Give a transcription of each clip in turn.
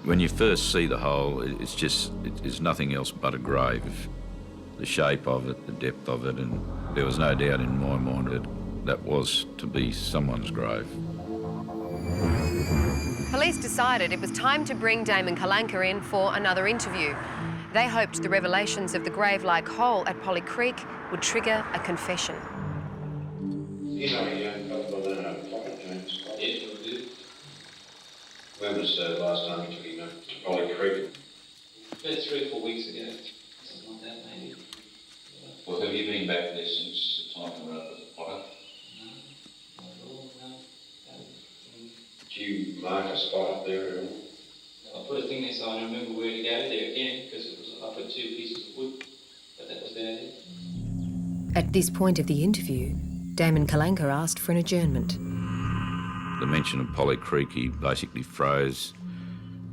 When you first see the hole, it's nothing else but a grave. The shape of it, the depth of it, and there was no doubt in my mind that was to be someone's grave. Police decided it was time to bring Damon Kalanka in for another interview. They hoped the revelations of the grave-like hole at Polly Creek would trigger a confession. You know, you own a couple of pocket joints. Yes, I did. When was the last time you took him to Polly Creek? About 3 or 4 weeks ago. Something like that, maybe. Well, have you been back there since the time you were up at the pocket? No, not at all, no. Did you mark a spot up there at all? I put a thing there so I remember where to go there again, because it was I put 2 pieces of wood, but that was about it. At this point of the interview, Damon Kalanka asked for an adjournment. The mention of Polly Creek, he basically froze,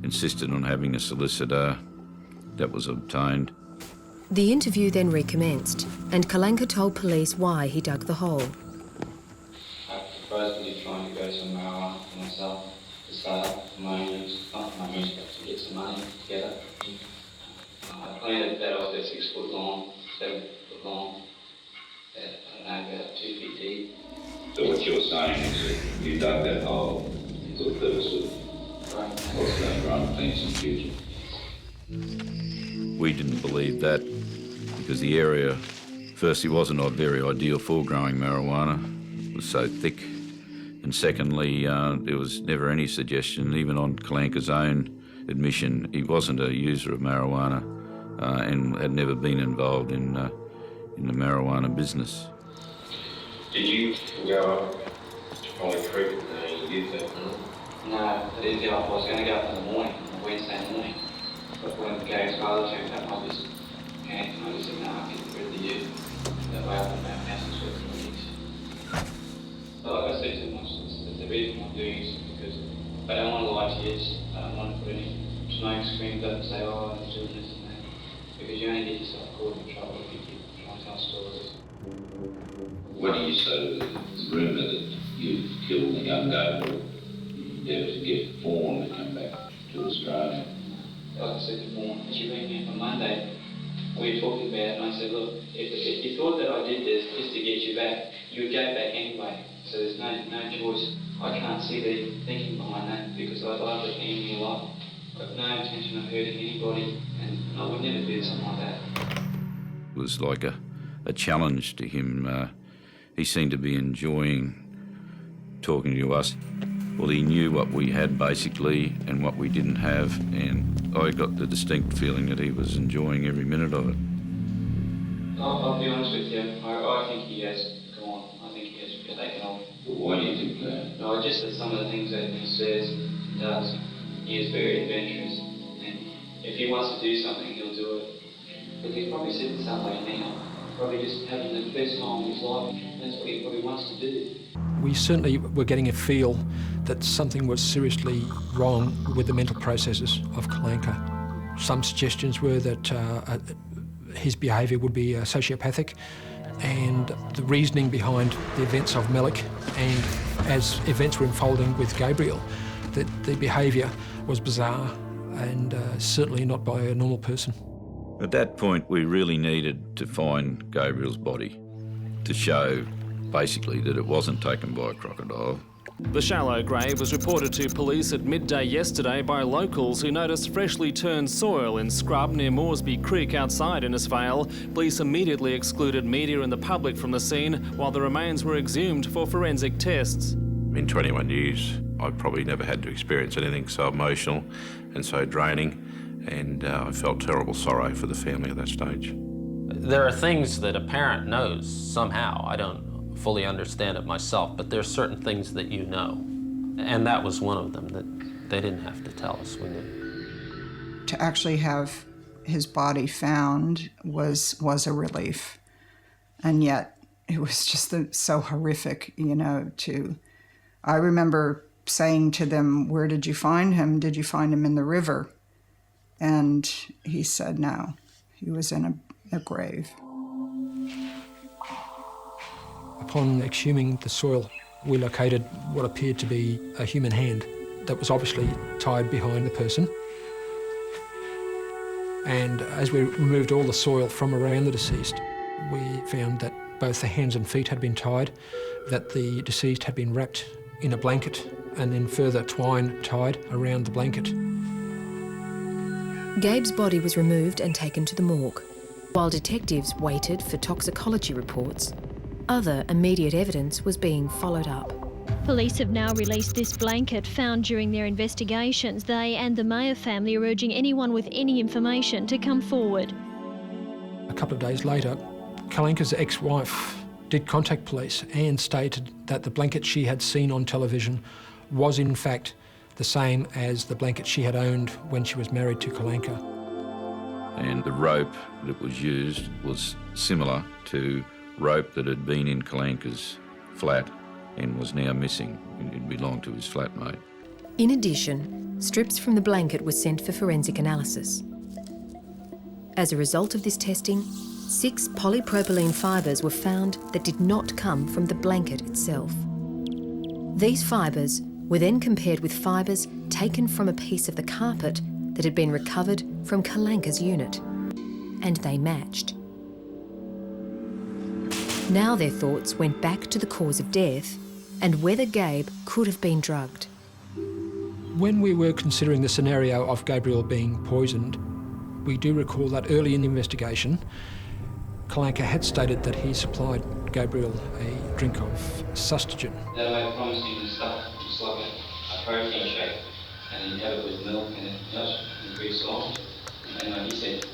insisted on having a solicitor. That was obtained. The interview then recommenced, and Kalanka told police why he dug the hole. I was supposedly trying to go some marijuana for myself to start up for my own use, not for my use, but to get some money together. I planted that off there 6 foot long, 7 foot long, I don't know, about 2 feet deep. So what you're saying is that you dug that hole for the purpose of also growing plants in the future? We didn't believe that because the area, firstly, wasn't very ideal for growing marijuana. It was so thick. And secondly, there was never any suggestion, even on Kalanka's own admission, he wasn't a user of marijuana and had never been involved in the marijuana business. Did you go up to Polly Creek and use that night? No, I didn't go up. I was going to go up in the morning, on Wednesday morning. But when Gabe's father turned up, I just said, no, I can get rid of you. That way I can make houses for 3 weeks. But like I said to him, the reason I'm doing is because I don't want to lie to you. I don't want to put any smoke screens up and say, oh, I'm doing this and that. Because you only get yourself caught in trouble if you keep trying to tell stories. What do you say to the rumour that you've killed a young Gabriel? You endeavoured to get Fawn to come back to Australia. Like I said to Fawn, she rang me up on Monday. We were talking about it, and I said, look, if you thought that I did this just to get you back, you would go back anyway. So there's no choice. I can't see the thinking behind that because I love the family a lot. I've got no intention of hurting anybody, and I would never do something like that. It was like a challenge to him. He seemed to be enjoying talking to us. Well, he knew what we had basically and what we didn't have, and I got the distinct feeling that he was enjoying every minute of it. I'll be honest with you, I think he has gone. I think he has taken off. But why do you think that? No, just that some of the things that he says and does, he is very adventurous, and if he wants to do something, he'll do it. But he's probably sitting somewhere now, probably just having the best time of his life. That's what he probably wants to do. We certainly were getting a feel that something was seriously wrong with the mental processes of Kalanka. Some suggestions were that his behaviour would be sociopathic, and the reasoning behind the events of Melick, and as events were unfolding with Gabriel, that the behaviour was bizarre and certainly not by a normal person. At that point, we really needed to find Gabriel's body to show basically that it wasn't taken by a crocodile. The shallow grave was reported to police at midday yesterday by locals who noticed freshly turned soil in scrub near Moresby Creek outside Innisfail. Police immediately excluded media and the public from the scene while the remains were exhumed for forensic tests. In 21 years, I've probably never had to experience anything so emotional and so draining, and I felt terrible sorrow for the family at that stage. There are things that a parent knows somehow. I don't fully understand it myself, but there's certain things that you know. And that was one of them that they didn't have to tell us, we knew. To actually have his body found was a relief. And yet it was just so horrific, you know, I remember saying to them, where did you find him? Did you find him in the river? And he said no, he was in a grave. Upon exhuming the soil, we located what appeared to be a human hand. that was obviously tied behind the person. And as we removed all the soil from around the deceased, we found that both the hands and feet had been tied, that the deceased had been wrapped in a blanket and then further twine tied around the blanket. Gabe's body was removed and taken to the morgue. While detectives waited for toxicology reports, other immediate evidence was being followed up. Police have now released this blanket found during their investigations. They and the Meyer family are urging anyone with any information to come forward. A couple of days later, Kalenka's ex-wife did contact police and stated that the blanket she had seen on television was in fact the same as the blanket she had owned when she was married to Kalenka. And the rope that was used was similar to rope that had been in Kalenka's flat and was now missing. It belonged to his flatmate. In addition, strips from the blanket were sent for forensic analysis. As a result of this testing, 6 polypropylene fibres were found that did not come from the blanket itself. These fibres were then compared with fibres taken from a piece of the carpet that had been recovered from Kalenka's unit, and they matched. Now their thoughts went back to the cause of death and whether Gabe could have been drugged. When we were considering the scenario of Gabriel being poisoned, we do recall that early in the investigation, Kalenka had stated that he supplied Gabriel a drink of sustagen. That I promised him and stuff, just like a protein shake, and he'd have it with milk and it just pretty soft. And then he said,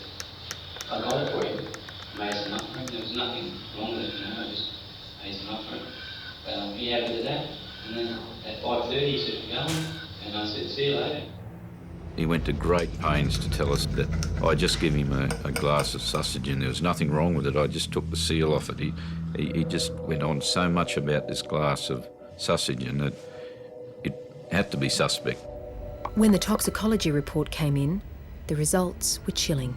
I got it for you. I made some up for him. There was nothing wrong with it, I just made some up for him. He had it with that, and then at 5:30 he said, we're going, and I said, see you later. He went to great pains to tell us that I just gave him a glass of sustagen. There was nothing wrong with it. I just took the seal off it. He just went on so much about this glass of sustagen that it had to be suspect. When the toxicology report came in, the results were chilling.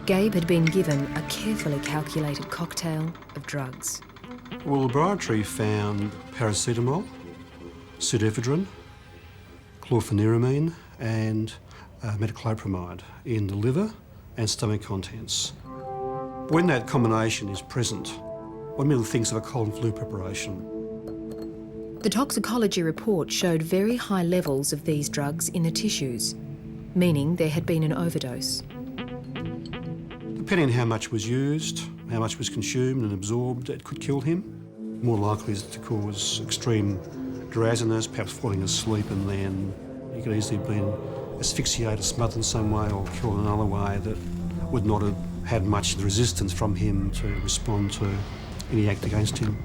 Gabe had been given a carefully calculated cocktail of drugs. Well, the laboratory found paracetamol, pseudoephedrine, chlorpheniramine and metoclopramide in the liver and stomach contents. When that combination is present, one immediately thinks of a cold and flu preparation. The toxicology report showed very high levels of these drugs in the tissues, meaning there had been an overdose. Depending on how much was used, how much was consumed and absorbed, it could kill him. More likely is to cause extreme drowsiness, perhaps falling asleep, and then he could easily have been asphyxiated, smothered in some way, or killed in another way that would not have had much resistance from him to respond to any act against him.